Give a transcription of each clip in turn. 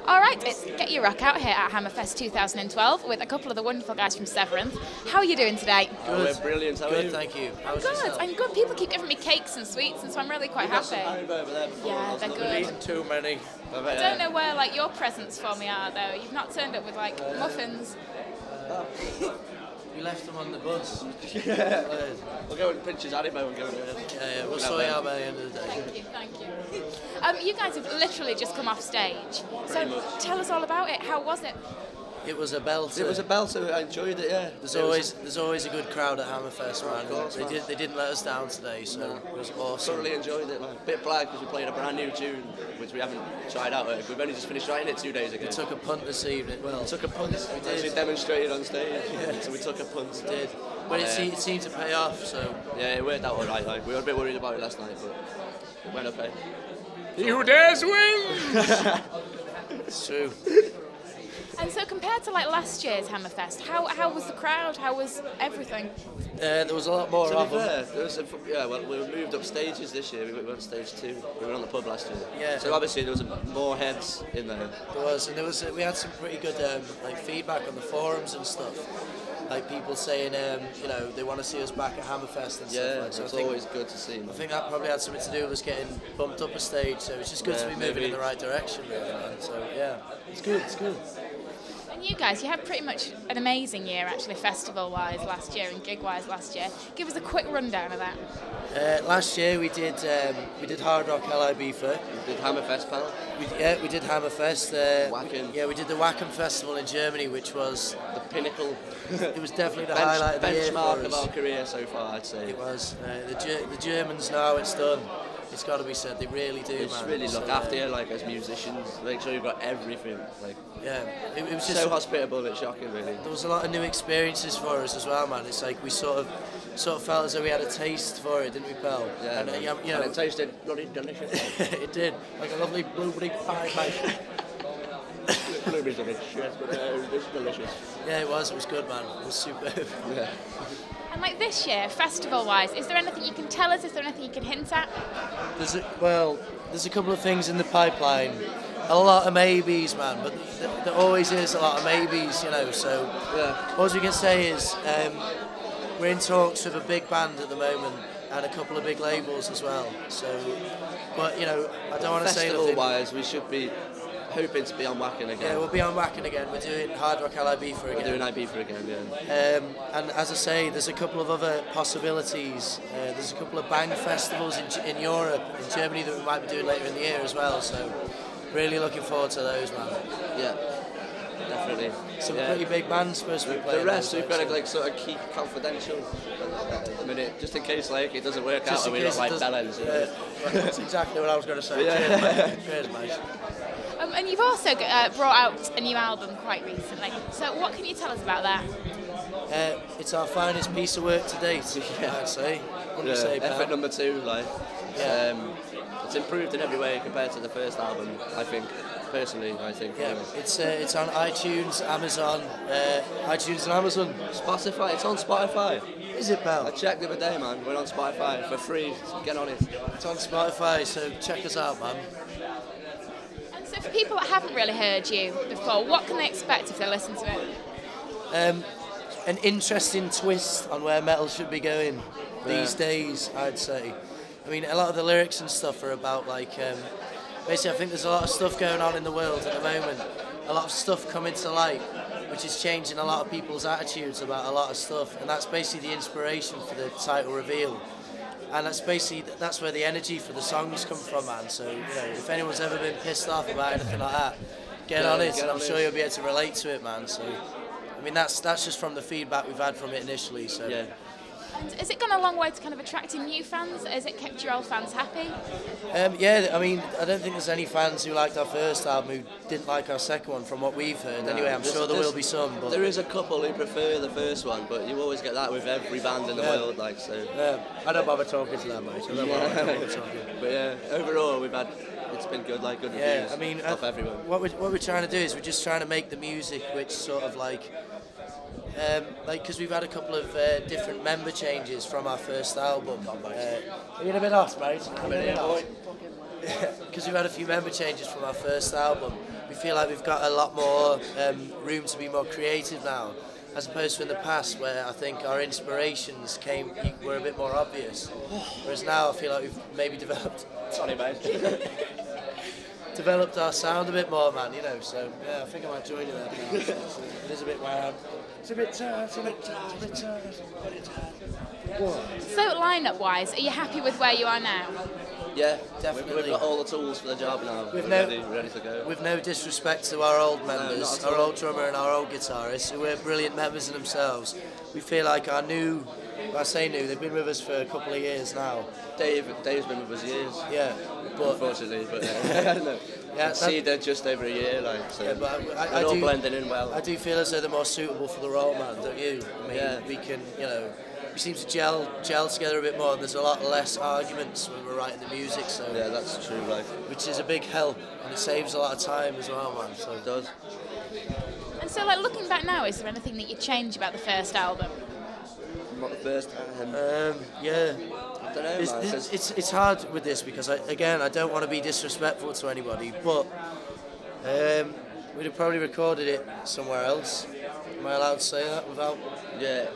All right, it's Get Your Rock Out here at Hammerfest 2012 with a couple of the wonderful guys from Severenth. How are you doing today? Good. We're brilliant. How are you? Thank you. I'm good. I'm good. People keep giving me cakes and sweets, and so I'm really quite happy. Yeah, they're good. Eating too many. I don't know where like your presents for me are though. You've not turned up with like muffins. You left them on the bus. Yeah. We'll go and pinch his animal and go. Yeah, we'll sort it out by the end of the day. Thank you. You guys have literally just come off stage. So tell us all about it. How was it? It was a belter. It was a belter. I enjoyed it. Yeah. There's always a good crowd at Hammerfest, man. Of course, they didn't let us down today, so it was awesome. Thoroughly enjoyed it. Like. Bit black because we played a brand new tune, which we haven't tried out. We've only just finished writing it 2 days ago. We took a punt this evening. Well, we took a punt. We did. We demonstrated on stage. Yeah. So we took a punt. We did. But it seemed to pay off. So yeah, it worked out all right. Like we were a bit worried about it last night, but it went okay. He who dares wins! It's true. And so compared to like last year's Hammerfest, how was the crowd? How was everything? There was a lot more of them. We moved up stages this year. We went on stage 2. We were on the pub last year. Yeah. So obviously there was more heads in there. There was, we had some pretty good like feedback on the forums and stuff. Like people saying, they want to see us back at Hammerfest and stuff. Yeah, so it's always good to see. I think that probably had something to do with us getting bumped up a stage. So it's just good to be moving in the right direction, really, man. So yeah, it's good. It's good. And you guys, you had pretty much an amazing year, actually, festival-wise last year and gig-wise last year. Give us a quick rundown of that. Last year we did Hard Rock LIB. We did Hammerfest, pal. We did Hammerfest. Wacken. We did the Wacken Festival in Germany, which was the pinnacle. It was definitely the highlight of the year benchmark of our career so far, I'd say. It was. The Germans know how it's done. It's got to be said, they really do, man. They really look after you, like, as musicians. Make sure you've got everything. Like, yeah, it was just so hospitable and shocking, really. There was a lot of new experiences for us as well, man. It's like we sort of felt as though we had a taste for it, didn't we, pal? Yeah, and, and it tasted bloody delicious. It did, like a lovely blueberry pie, mate. Blueberries are shit, but it was delicious. Yeah, it was good, man. It was superb. Yeah. And like this year, festival-wise, is there anything you can tell us? Is there anything you can hint at? There's a couple of things in the pipeline. A lot of maybes, man, but there always is a lot of maybes, so all we can say is we're in talks with a big band at the moment and a couple of big labels as well. So, but I don't want to say nothing. Festival-wise, we should be hoping to be on Wacken again. Yeah, we'll be on Wacken again. We're doing Hard Rock LIB again. We're doing IB for again, yeah. And as I say, there's a couple of other possibilities. There's a couple of bang festivals in Europe, in Germany, that we might be doing later in the year as well. So, really looking forward to those, man. Yeah, definitely. Some pretty big bands supposed to be playing. The rest we've got to sort of keep confidential at the minute, just in case it doesn't work out and we don't like bellends. That's exactly what I was going to say. Yeah. Cheers, mate. And you've also brought out a new album quite recently. So what can you tell us about that? It's our finest piece of work to date, I'd say. Effort number 2, it's improved in every way compared to the first album, I think. Personally, I think. Yeah, it's on iTunes, Amazon, Spotify. It's on Spotify. Is it, pal? I checked the other day, man. We're on Spotify for free. Get on it. It's on Spotify, so check us out, man. So for people that haven't really heard you before, what can they expect if they listen to it? An interesting twist on where metal should be going these days, I'd say. I mean, a lot of the lyrics and stuff are about basically I think there's a lot of stuff going on in the world at the moment. A lot of stuff coming to light, which is changing a lot of people's attitudes about a lot of stuff, and that's basically the inspiration for the title reveal. And that's where the energy for the songs come from, man. So, if anyone's ever been pissed off about anything like that, get on it, and I'm sure you'll be able to relate to it, man. So, I mean, that's just from the feedback we've had from it initially. So. Yeah. And has it gone a long way to kind of attracting new fans? Has it kept your old fans happy? Yeah, I mean, I don't think there's any fans who liked our first album who didn't like our second one, from what we've heard. No, anyway, I'm sure there will be some. But there is a couple who prefer the first one, but you always get that with every band in the world, so. Yeah, I don't bother talking to them, mate. I don't bother talking. But yeah, overall it's been good, good reviews. Yeah, I mean, off everyone. What we're trying to do is we're just trying to make the music which sort of because we've had a couple of different member changes from our first album. Are you in a bit off, mate? we've had a few member changes from our first album, we feel like we've got a lot more room to be more creative now, as opposed to in the past where I think our inspirations were a bit more obvious. Whereas now I feel like we've maybe developed our sound a bit more, man, you know, so yeah, I think I might join you there. It is a bit wild. It's a bit tired. So lineup-wise, are you happy with where you are now? Yeah, definitely. We've got all the tools for the job now. We're ready to go. With no disrespect to our old members, our old drummer and our old guitarist, who were brilliant members in themselves, we feel like our new, when I say new, they've been with us for a couple of years now. Dave's been with us years. Yeah, but unfortunately, but no. Yeah, they're just over a year, like, so yeah, but I all blending in well. I do feel as though they're more suitable for the role, man, don't you? I mean, we can, you know, we seem to gel together a bit more, and there's a lot less arguments when we're writing the music, so yeah, that's true, like, which is a big help, and it saves a lot of time as well, man. So it does. And so, like, looking back now, is there anything that you'd change about the first album? Not the first time. Yeah. I don't know, man. It's hard with this because I don't want to be disrespectful to anybody, but we'd have probably recorded it somewhere else. Am I allowed to say that without? Yeah.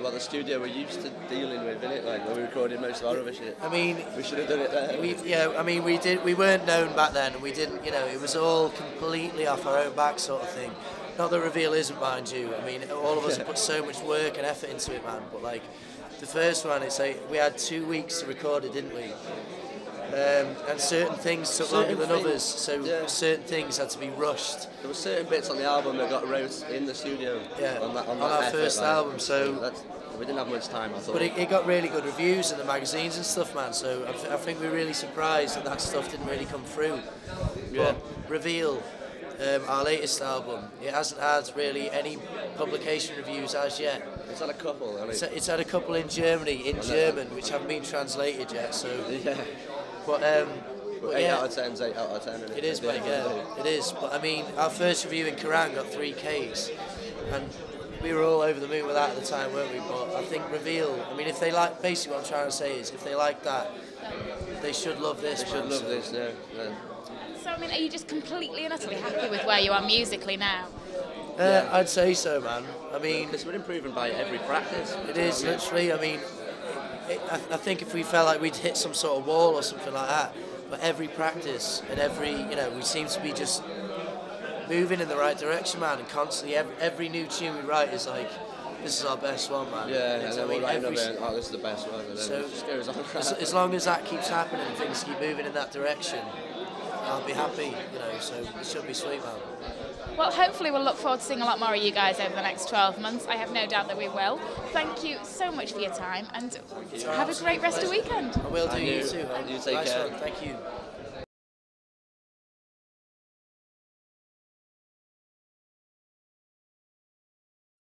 Well, the studio we're used to dealing with, innit? Like, where we recorded most of our other shit. I mean, we should have done it there. We weren't known back then, and we didn't. You know, it was all completely off our own back, sort of thing. Not that Reveal isn't, mind you. I mean, all of us have put so much work and effort into it, man. But like, the first one, it's like we had 2 weeks to record it, didn't we? And certain things took longer than others, so certain things had to be rushed. There were certain bits on the album that got wrote in the studio. Yeah, on our effort, first album, so we didn't have much time, I thought. But it got really good reviews in the magazines and stuff, man. So I think we're really surprised that stuff didn't really come through. Yeah. But Reveal, our latest album, it hasn't had really any publication reviews as yet. It's had a couple. It's had a couple in Germany, in German, which haven't been translated yet. So yeah. But 8 out of 10's 8 out of 10. It is, mate, yeah, it is. But I mean, our first review in Kerrang got 3 Ks, and we were all over the moon with that at the time, weren't we? But I think Reveal, I mean, if they like, basically what I'm trying to say is, if they like that, they should love this. They should love this, yeah. So, I mean, are you just completely and utterly happy with where you are musically now? I'd say so, man. I mean, because we're improving by every practice. It is, literally. I mean, I think if we felt like we'd hit some sort of wall or something like that, but every practice and every, you know, we seem to be just moving in the right direction, man, and constantly every new tune we write is like, this is our best one, man. Yeah, and then we're writing this is the best one, and then so it just goes on. As long as that keeps happening and things keep moving in that direction, I'll be happy, you know, so it should be sweet, man. Well, hopefully we'll look forward to seeing a lot more of you guys over the next 12 months. I have no doubt that we will. Thank you so much for your time, and have a great rest of the weekend. I will do, you too. You take care. Thank you.